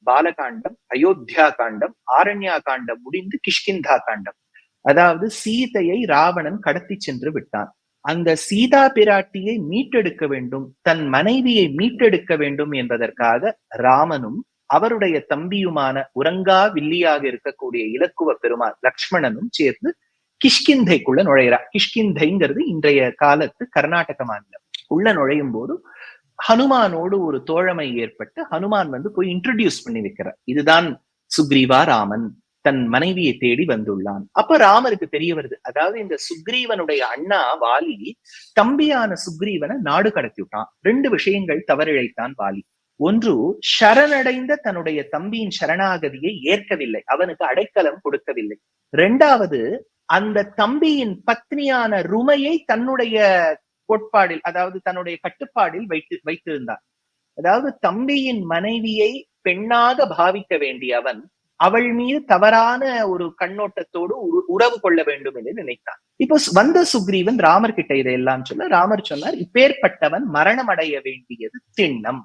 பாலகாண்டம், அயோத்தியா காண்டம், ஆரண்யா காண்டம் முடிந்து கிஷ்கிந்தா காண்டம். அதாவது சீதையை ராவணன் கடத்தி சென்று விட்டான். அந்த சீதா பிராட்டியை மீட்டெடுக்க வேண்டும், தன் மனைவியை மீட்டெடுக்க வேண்டும் என்பதற்காக ராமனும் அவருடைய தம்பியுமான உறங்கா வில்லியாக இருக்கக்கூடிய இலக்குவ பெருமாள் லக்ஷ்மணனும் சேர்ந்து கிஷ்கிந்தைக்குள்ள நுழைகிறார். கிஷ்கிந்தைங்கிறது இன்றைய காலத்து கர்நாடக மாநிலம். உள்ள நுழையும் போது ஹனுமானோடு ஒரு தோழமை ஏற்பட்டு ஹனுமான் போய் இன்ட்ரடியூஸ் பண்ணி வைக்கிறார். இதுதான் சுக்ரீவா, ராமன் தன் மனைவியை தேடி வந்துள்ளான். அப்ப ராமருக்கு தெரிய வருது, அதாவது இந்த சுக்ரீவனுடைய அண்ணா வாலி தம்பியான சுக்ரீவனை நாடு கடத்தி விட்டான். 2 விஷயங்கள் தவறிழைத்தான் வாலி. ஒன்று, சரணடைந்த தன்னுடைய தம்பியின் சரணாகதியை ஏற்கவில்லை, அவனுக்கு அடைக்கலம் கொடுக்கவில்லை. 2வது, அந்த தம்பியின் பத்னியான ருமையை தன்னுடைய கோட்பாடில், அதாவது தன்னுடைய கட்டுப்பாடில் வைத்திருந்தார். அதாவது தம்பியின் மனைவியை பெண்ணாக பாவிக்க வேண்டிய அவன் அவள் மீது தவறான ஒரு கண்ணோட்டத்தோடு உறவு கொள்ள வேண்டும் என்று நினைத்தான். இப்போ வந்த சுக்ரீவன் ராமர் கிட்ட இதையெல்லாம் சொல்ல ராமர் சொன்னார், இப்பேற்பட்டவன் மரணம் அடைய வேண்டியது திண்ணம்.